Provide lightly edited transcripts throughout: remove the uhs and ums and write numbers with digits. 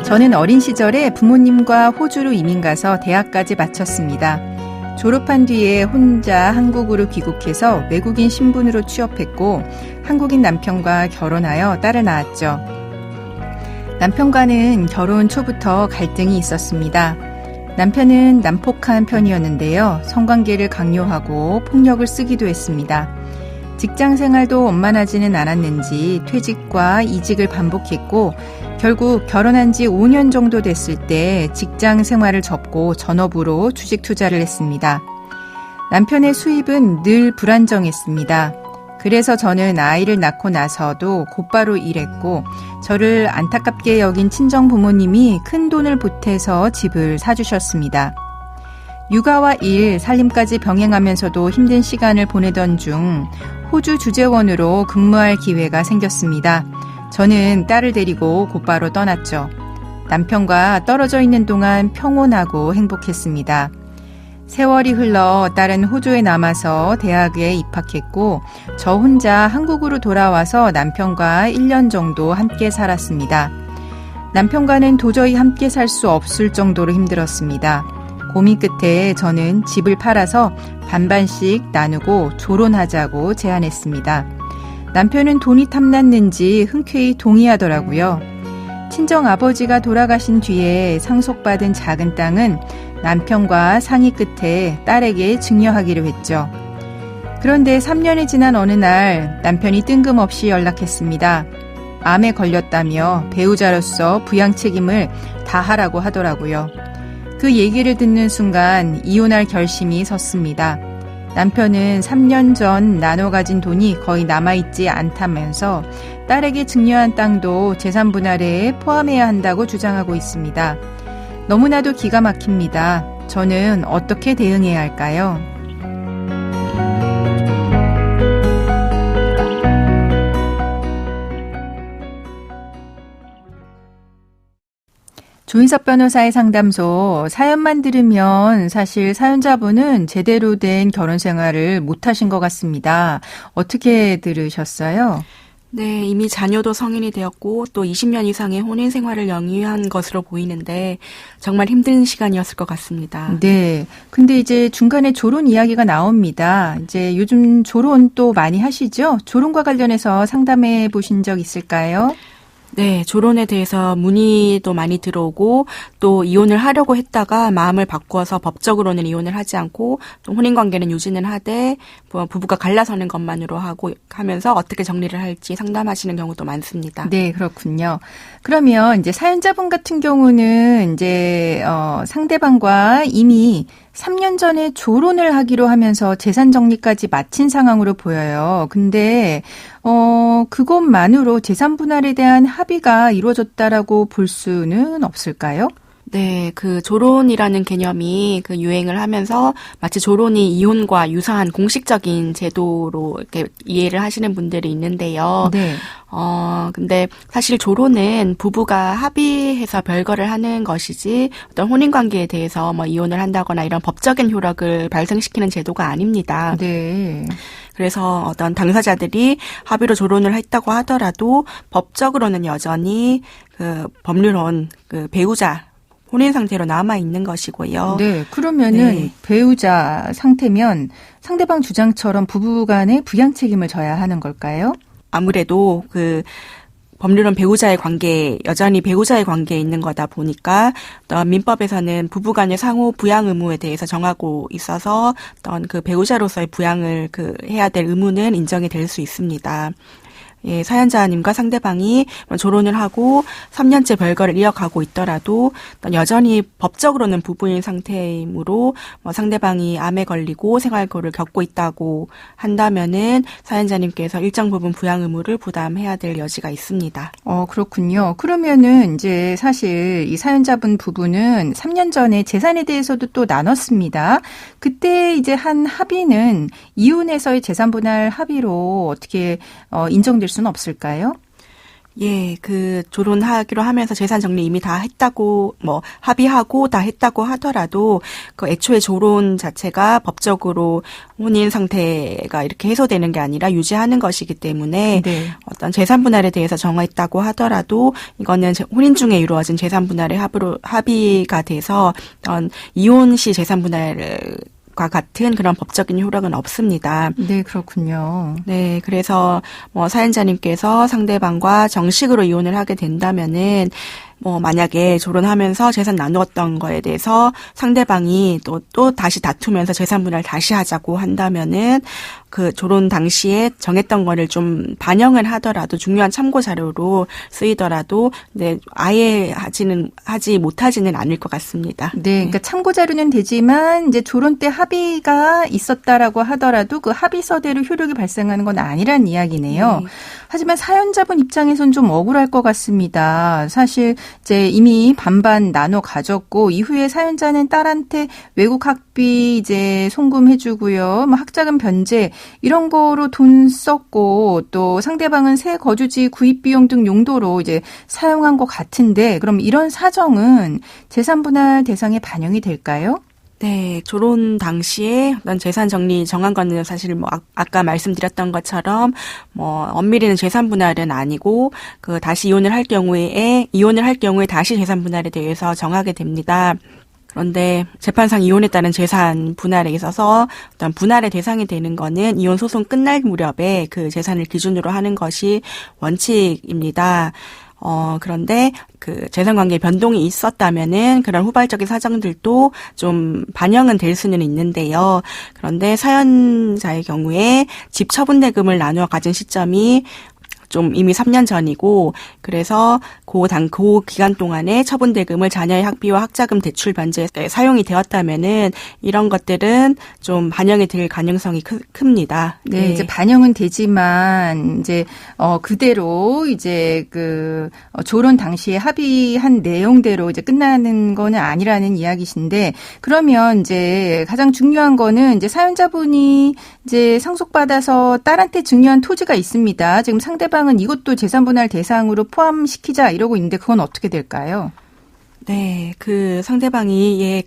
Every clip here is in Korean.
저는 어린 시절에 부모님과 호주로 이민 가서 대학까지 마쳤습니다. 졸업한 뒤에 혼자 한국으로 귀국해서 외국인 신분으로 취업했고 한국인 남편과 결혼하여 딸을 낳았죠. 남편과는 결혼 초부터 갈등이 있었습니다. 남편은 난폭한 편이었는데요. 성관계를 강요하고 폭력을 쓰기도 했습니다. 직장 생활도 원만하지는 않았는지 퇴직과 이직을 반복했고 결국 결혼한 지 5년 정도 됐을 때 직장 생활을 접고 전업으로 주식 투자를 했습니다. 남편의 수입은 늘 불안정했습니다. 그래서 저는 아이를 낳고 나서도 곧바로 일했고 저를 안타깝게 여긴 친정 부모님이 큰 돈을 보태서 집을 사주셨습니다. 육아와 일, 살림까지 병행하면서도 힘든 시간을 보내던 중 호주 주재원으로 근무할 기회가 생겼습니다. 저는 딸을 데리고 곧바로 떠났죠. 남편과 떨어져 있는 동안 평온하고 행복했습니다. 세월이 흘러 딸은 호주에 남아서 대학에 입학했고 저 혼자 한국으로 돌아와서 남편과 1년 정도 함께 살았습니다. 남편과는 도저히 함께 살 수 없을 정도로 힘들었습니다. 고민 끝에 저는 집을 팔아서 반반씩 나누고 조론하자고 제안했습니다. 남편은 돈이 탐났는지 흔쾌히 동의하더라고요. 친정 아버지가 돌아가신 뒤에 상속받은 작은 땅은 남편과 상의 끝에 딸에게 증여하기로 했죠. 그런데 3년이 지난 어느 날 남편이 뜬금없이 연락했습니다. 암에 걸렸다며 배우자로서 부양 책임을 다하라고 하더라고요. 그 얘기를 듣는 순간 이혼할 결심이 섰습니다. 남편은 3년 전 나눠 가진 돈이 거의 남아있지 않다면서 딸에게 증여한 땅도 재산 분할에 포함해야 한다고 주장하고 있습니다. 너무나도 기가 막힙니다. 저는 어떻게 대응해야 할까요? 조인섭 변호사의 상담소 사연만 들으면 사실 사연자분은 제대로 된 결혼 생활을 못하신 것 같습니다. 어떻게 들으셨어요? 네, 이미 자녀도 성인이 되었고 또 20년 이상의 혼인 생활을 영위한 것으로 보이는데 정말 힘든 시간이었을 것 같습니다. 네. 근데 이제 중간에 조론 이야기가 나옵니다. 이제 요즘 조론 또 많이 하시죠? 조론과 관련해서 상담해 보신 적 있을까요? 네, 조론에 대해서 문의도 많이 들어오고 또 이혼을 하려고 했다가 마음을 바꿔서 법적으로는 이혼을 하지 않고 또 혼인관계는 유지는 하되 부부가 갈라서는 것만으로 하면서 어떻게 정리를 할지 상담하시는 경우도 많습니다. 네, 그렇군요. 그러면 이제 사연자분 같은 경우는 이제 상대방과 이미 3년 전에 조론을 하기로 하면서 재산 정리까지 마친 상황으로 보여요. 근데 그것만으로 재산 분할에 대한 합의가 이루어졌다라고 볼 수는 없을까요? 네, 그 조론이라는 개념이 그 유행을 하면서 마치 조론이 이혼과 유사한 공식적인 제도로 이렇게 이해를 하시는 분들이 있는데요. 네. 근데 사실 조론은 부부가 합의해서 별거를 하는 것이지 어떤 혼인 관계에 대해서 뭐 이혼을 한다거나 이런 법적인 효력을 발생시키는 제도가 아닙니다. 네. 그래서 어떤 당사자들이 합의로 조론을 했다고 하더라도 법적으로는 여전히 그 법률혼 그 배우자 혼인 상태로 남아 있는 것이고요. 네, 그러면은 네. 배우자 상태면 상대방 주장처럼 부부간의 부양 책임을 져야 하는 걸까요? 아무래도 그 법률은 배우자의 관계, 여전히 배우자의 관계에 있는 거다 보니까 어떤 민법에서는 부부간의 상호 부양 의무에 대해서 정하고 있어서 어떤 그 배우자로서의 부양을 해야 될 의무는 인정이 될 수 있습니다. 예, 사연자님과 상대방이 조론을 하고 3년째 별거를 이어가고 있더라도 여전히 법적으로는 부부인 상태이므로 상대방이 암에 걸리고 생활고를 겪고 있다고 한다면은 사연자님께서 일정 부분 부양 의무를 부담해야 될 여지가 있습니다. 그렇군요. 그러면은 이제 사실 이 사연자분 부부는 3년 전에 재산에 대해서도 또 나눴습니다. 그때 이제 한 합의는 이혼해서의 재산 분할 합의로 어떻게 인정될 수는 없을까요? 예, 그 조론하기로 하면서 재산 정리 이미 다 했다고 합의하고 다 했다고 하더라도 그 애초에 조론 자체가 법적으로 혼인 상태가 이렇게 해소되는 게 아니라 유지하는 것이기 때문에 네. 어떤 재산 분할에 대해서 정했다고 하더라도 이거는 혼인 중에 이루어진 재산 분할의 합의가 돼서 어떤 이혼 시 재산 분할을 과 같은 그런 법적인 효력은 없습니다. 네, 그렇군요. 네, 그래서 사연자님께서 상대방과 정식으로 이혼을 하게 된다면은 만약에 조론하면서 재산 나누었던 거에 대해서 상대방이 또 다시 다투면서 재산 분할 다시 하자고 한다면은 그 조론 당시에 정했던 거를 좀 반영을 하더라도 중요한 참고 자료로 쓰이더라도 네, 아예 하지 못하지는 않을 것 같습니다. 네, 그러니까 참고 자료는 되지만 이제 조론 때 합의가 있었다라고 하더라도 그 합의서대로 효력이 발생하는 건 아니란 이야기네요. 하지만 사연자분 입장에선 좀 억울할 것 같습니다. 사실 이제 이미 반반 나눠 가졌고 이후에 사연자는 딸한테 외국 학비 이제 송금해주고요, 학자금 변제 이런 거로 돈 썼고 또 상대방은 새 거주지 구입 비용 등 용도로 이제 사용한 것 같은데 그럼 이런 사정은 재산 분할 대상에 반영이 될까요? 네, 조론 당시에 어떤 재산 정리 정한 거는 사실 아까 말씀드렸던 것처럼 엄밀히는 재산 분할은 아니고 다시 이혼을 할 경우에 다시 재산 분할에 대해서 정하게 됩니다. 그런데 재판상 이혼에 따른 재산 분할에 있어서 어떤 분할의 대상이 되는 거는 이혼 소송 끝날 무렵에 그 재산을 기준으로 하는 것이 원칙입니다. 그런데 그 재산관계 변동이 있었다면은 그런 후발적인 사정들도 좀 반영은 될 수는 있는데요. 그런데 사연자의 경우에 집 처분대금을 나누어 가진 시점이 좀 이미 3년 전이고 그래서 그 기간 동안에 처분대금을 자녀의 학비와 학자금 대출 변제에 사용이 되었다면은 이런 것들은 좀 반영이 될 가능성이 큽니다. 네, 네. 이제 반영은 되지만 이제 그대로 이제 조론 당시에 합의한 내용대로 이제 끝나는 거는 아니라는 이야기신데 그러면 이제 가장 중요한 거는 이제 사연자분이 이제 상속받아서 딸한테 증여한 토지가 있습니다. 지금 상대방은 이것도 재산분할 대상으로 포함시키자 이러고 있는데 그건 어떻게 될까요? 네, 그 상대방이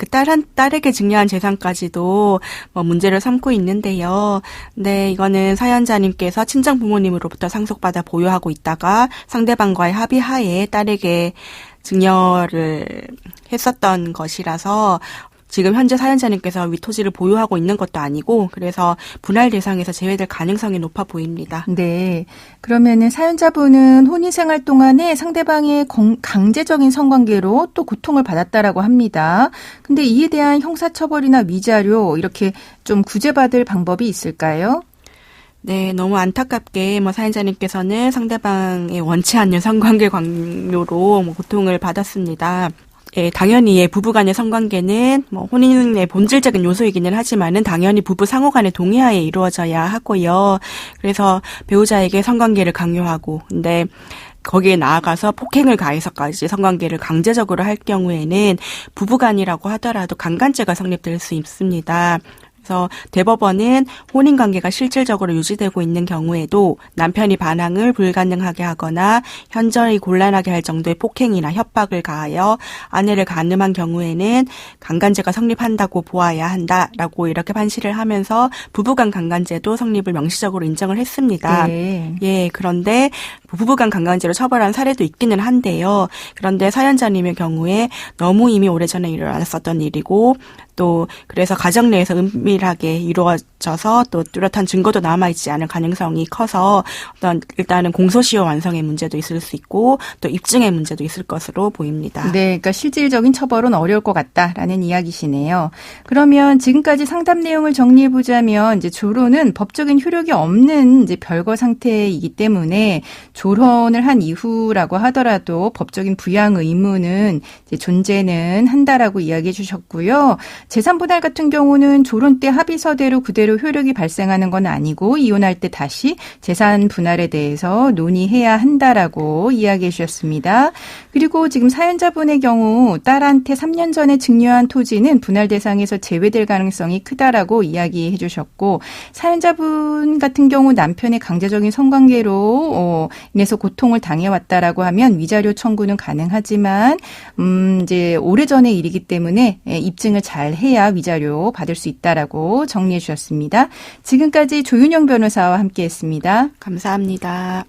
딸에게 증여한 재산까지도 문제를 삼고 있는데요. 네, 이거는 사연자님께서 친정 부모님으로부터 상속받아 보유하고 있다가 상대방과의 합의하에 딸에게 증여를 했었던 것이라서 지금 현재 사연자님께서 위 토지를 보유하고 있는 것도 아니고 그래서 분할 대상에서 제외될 가능성이 높아 보입니다. 네. 그러면은 사연자분은 혼인생활 동안에 상대방의 강제적인 성관계로 또 고통을 받았다라고 합니다. 근데 이에 대한 형사처벌이나 위자료 이렇게 좀 구제받을 방법이 있을까요? 네, 너무 안타깝게 사연자님께서는 상대방의 원치 않는 성관계 강요로 고통을 받았습니다. 예, 당연히 부부간의 성관계는 혼인의 본질적인 요소이기는 하지만은 당연히 부부 상호간의 동의하에 이루어져야 하고요. 그래서 배우자에게 성관계를 강요하고, 근데 거기에 나아가서 폭행을 가해서까지 성관계를 강제적으로 할 경우에는 부부간이라고 하더라도 강간죄가 성립될 수 있습니다. 그래서 대법원은 혼인관계가 실질적으로 유지되고 있는 경우에도 남편이 반항을 불가능하게 하거나 현저히 곤란하게 할 정도의 폭행이나 협박을 가하여 아내를 간음한 경우에는 강간죄가 성립한다고 보아야 한다라고 이렇게 판시를 하면서 부부간 강간죄도 성립을 명시적으로 인정을 했습니다. 네. 예, 그런데 부부간 강간죄로 처벌한 사례도 있기는 한데요. 그런데 사연자님의 경우에 너무 이미 오래전에 일어났었던 일이고 또 그래서 가정 내에서 은밀하게 이루어져서 또 뚜렷한 증거도 남아있지 않을 가능성이 커서 일단은 공소시효 완성의 문제도 있을 수 있고 또 입증의 문제도 있을 것으로 보입니다. 네, 그러니까 실질적인 처벌은 어려울 것 같다라는 이야기시네요. 그러면 지금까지 상담 내용을 정리해 보자면 이제 조론은 법적인 효력이 없는 이제 별거 상태이기 때문에 조론을 한 이후라고 하더라도 법적인 부양 의무는 이제 존재는 한다라고 이야기해 주셨고요. 재산 분할 같은 경우는 조론 때 합의서대로 그대로 효력이 발생하는 건 아니고 이혼할 때 다시 재산 분할에 대해서 논의해야 한다라고 이야기해 주셨습니다. 그리고 지금 사연자분의 경우 딸한테 3년 전에 증여한 토지는 분할 대상에서 제외될 가능성이 크다라고 이야기해 주셨고 사연자분 같은 경우 남편의 강제적인 성관계로 인해서 고통을 당해왔다라고 하면 위자료 청구는 가능하지만 이제 오래전의 일이기 때문에 입증을 잘 해야 위자료 받을 수 있다라고 정리해 주셨습니다. 지금까지 조윤영 변호사와 함께했습니다. 감사합니다.